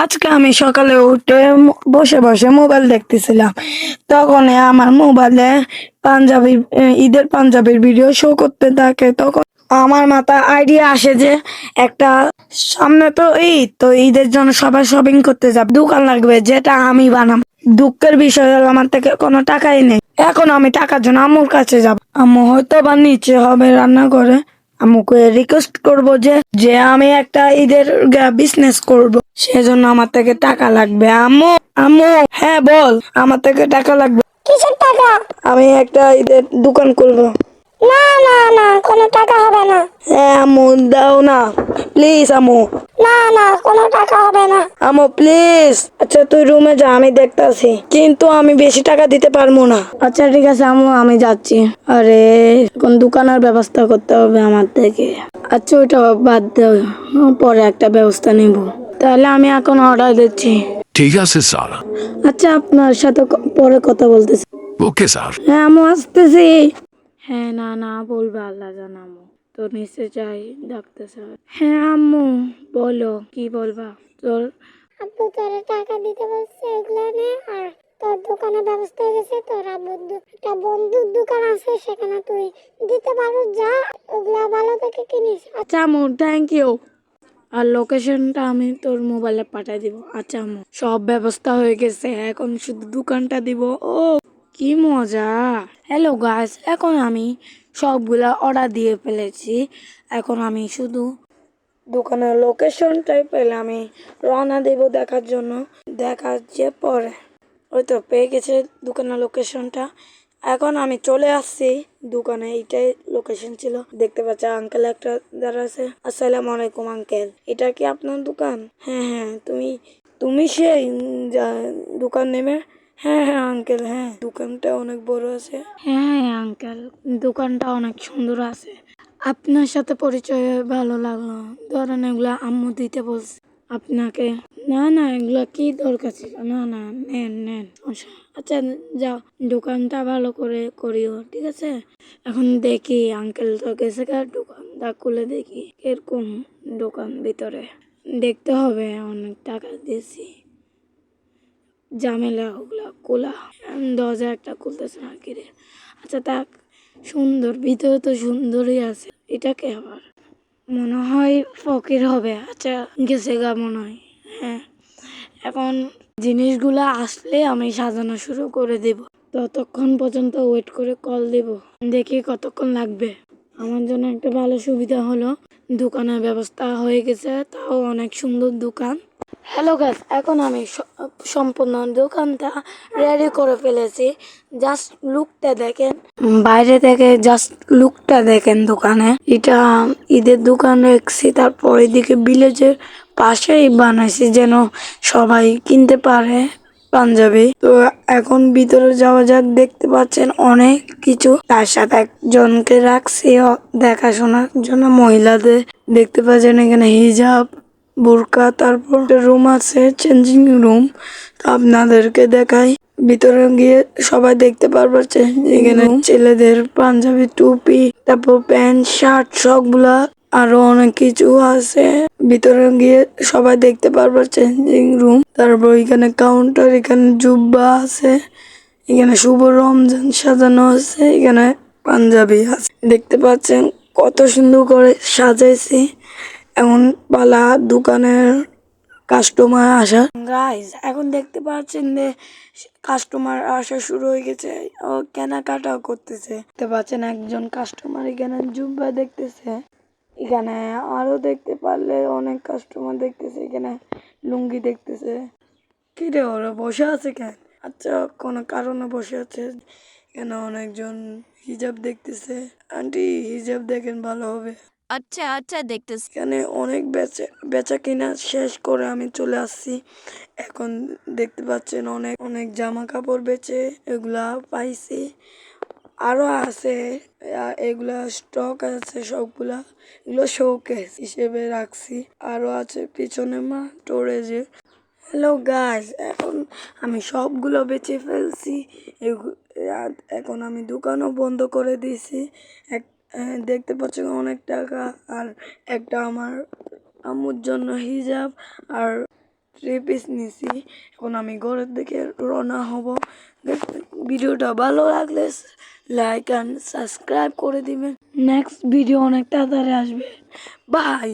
আজকে আমি সকালে উঠে বসে বসে মোবাইল দেখতেছিলাম। তখন আমার মোবাইলে পাঞ্জাবি ঈদের পাঞ্জাবির ভিডিও শো করতে থাকে। তখন আমার মাথায় আইডিয়া আসে যে একটা সামনে তো ঈদ, তো ঈদের জন্য সবাই শপিং করতে যাবে, দোকান লাগবে যেটা আমি বানাবো। দুঃখের বিষয় হলো আমার থেকে কোনো টাকাই নেই। এখন আমি টাকার জন্য আম্মুর কাছে যাব। আম্মু হয়তো বা নিচে হবে রান্না করে। আম্মুকে রিকোয়েস্ট করব যে যে আমি একটা ঈদের বিজনেস করব, সেজন্য আমার থেকে টাকা লাগবে। আম্মু, আম্মু, হ্যাঁ বল। আমার থেকে টাকা লাগবে। কিসের টাকা? আমি একটা ঈদের দোকান করব। না না না, কোনো টাকা হবে না। হ্যাঁ আম্মু, দাও না প্লিজ আম্মু। না না, কোনো টাকা হবে না। আম্মু প্লিজ। আচ্ছা তুই রুমে যা, আমি দেখতাছি, কিন্তু আমি বেশি টাকা দিতে পারবো না। আচ্ছা ঠিক আছে আম্মু, আমি যাচ্ছি। আরে এখন দোকানের ব্যবস্থা করতে হবে আমার থেকে। আচ্ছা ওইটা বাদ দাও, পরে একটা ব্যবস্থা নিব। তাহলে আমি এখন অর্ডার দিচ্ছি। ঠিক আছে স্যার। আচ্ছা আপনার সাথে পরে কথা বলতেছি। Okay sir. হ্যাঁ আম্মু আসতেছি। হ্যাঁ না না বলবা, আল্লাহ জানামু তো নিচে যাই ডাকতেছে। হ্যাঁ আম্মু বলো, কি বলবা? তোর আব্বু তোরে টাকা দিতে বলছে, এগুলো নে। আর তোর দোকানের ব্যবস্থা হয়ে গেছে। তোর আব্বুর একটা বন্ধুর দোকান আছে, সেখানে তুই দিতে পারো। যা, ওগুলা ভালো থেকে কিনিস। আচ্ছা আম্মু, থ্যাংক ইউ। আর লোকেশনটা আমি তোর মোবাইলে পাঠিয়ে দিব। আচ্ছা আম্মু, সব ব্যবস্থা হয়ে গেছে, এখন শুধু দোকানটা দিব। ও কি মজা। হ্যালো গাইস, এখন আমি সবগুলা অর্ডার দিয়ে ফেলেছি। এখন আমি শুধু দোকানের লোকেশনটাই পেলে আমি রওনা দেব দেখার জন্য। দেখার যে পরে ওই তো পেয়ে গেছে দোকানের লোকেশনটা। এখন আমি চলে আসছি দোকানে। এইটাই লোকেশন ছিল। দেখতে পাচ্ছি আঙ্কেল একটা দাঁড়া আছে। আসসালামু আলাইকুম আঙ্কেল, এটা কি আপনার দোকান? হ্যাঁ হ্যাঁ, তুমি তুমি সেই দোকান নেমে। হ্যাঁ হ্যাঁ আঙ্কেল, হ্যাঁ দোকানটা অনেক বড় আছে। হ্যাঁ হ্যাঁ আঙ্কেল, দোকানটা অনেক সুন্দর আছে। আপনার সাথে পরিচয় হয়ে ভালো লাগলো। ধরেন এগুলা আম্মু দিতে বলছে আপনাকে। না না, এগুলা কি দরকার ছিল? না না, নেন নেন। আচ্ছা যাও, দোকানটা ভালো করে করিও, ঠিক আছে? এখন দেখি আঙ্কেল তো গেছে, দোকানটা খুলে দেখি এরকম দোকান ভিতরে। দেখতে হবে, অনেক টাকা দিয়েছি, ঝামেলা ওগুলা খোলা। দরজা একটা খুলতেছে না কিরে। আচ্ছা থাক, সুন্দর ভিতরে তো সুন্দরই আছে। এটাকে আবার মনে হয় ফকির হবে। আচ্ছা গেছে গা মনে হয়। হ্যাঁ, এখন জিনিসগুলা আসলে আমি সাজানো শুরু করে দেব। ততক্ষণ পর্যন্ত ওয়েট করে কল দেব, দেখি কতক্ষণ লাগবে। আমার জন্য একটা ভালো সুবিধা হলো, দোকানের ব্যবস্থা হয়ে গেছে, তাও অনেক সুন্দর দোকান। হ্যালো গাইস, এখন আমি সম্পূর্ণ দোকানটা রেডি করে ফেলেছি। জাস্ট লুকটা দেখেন, বাইরে থেকে জাস্ট লুকটা দেখেন দোকানে। এটা ঈদের দোকান রেখেছি, তারপর এদিকে ভিলেজের পাশেই বানাইছি যেন সবাই কিনতে পারে পাঞ্জাবি। তো এখন ভিতরে যাওয়া যাক। দেখতে পাচ্ছেন অনেক কিছু, তার সাথে একজনকে রাখছি দেখাশোনার জন্য, মহিলাদের। দেখতে পাচ্ছেন এখানে হিজাব, বোরকা, তারপর রুম আছে, চেঞ্জিং রুম। তো আপনাদেরকে দেখাই, ভিতরে গিয়ে সবাই দেখতে পারবে যে এখানে ছেলেদের পাঞ্জাবি, টুপি, তারপর প্যান্ট, শার্ট, সবগুলা আরো অনেক কিছু আছে। ভিতরে গিয়ে সবাই দেখতে পারবে চেঞ্জিং রুম। তারপর এখানে কাউন্টার, এখানে জুব্বা আছে, এখানে শুভ রমজান সাজানো আছে, এখানে পাঞ্জাবি আছে। দেখতে পাচ্ছেন কত সুন্দর করে সাজাইছি। এখন পালা দোকানের কাস্টমার আসা। গাইস এখন দেখতে পাচ্ছেন যে কাস্টমার আসা শুরু হয়ে গেছে, ও কেনাকাটাও করতেছে। দেখতে পাচ্ছেন একজন কাস্টমার এখানে জুব্বা দেখতেছে। এখানে আরো দেখতে পারলে অনেক কাস্টমার দেখতেছে, এখানে লুঙ্গি দেখতেছে। কি রে ওরা বসে আছে কেন? আচ্ছা কোনো কারণে বসে আছে। এখানে অনেকজন হিজাব দেখতেছে। আন্টি হিজাব দেখেন, ভালো হবে। আচ্ছা আচ্ছা, দেখতেছি। এখানে অনেক বেচা বেচা কিনা শেষ করে আমি চলে আসছি। এখন দেখতে পাচ্ছেন অনেক অনেক জামা কাপড় বেচে এগুলা পাইছি। আরো আছে, এগুলা স্টক আছে সবগুলা। এগুলো শোকেস হিসেবে রাখছি। আরো আছে পিছনে স্টোরেজে। হ্যালো গাইস, এখন আমি সবগুলো বেচে ফেলছি। এখন আমি দোকানও বন্ধ করে দিয়েছি। দেখতে পাচ্ছেন অনেক টাকা। আর একটা আমার আম্মুর জন্য হিজাব আর 3 পিস নিছি। এখন আমি ঘরের দিকে রওনা হব। ভিডিওটা ভালো লাগলে লাইক অ্যান্ড সাবস্ক্রাইব করে দিবেন। নেক্সট ভিডিও অনেক তাড়াতাড়ি আসবে। বাই।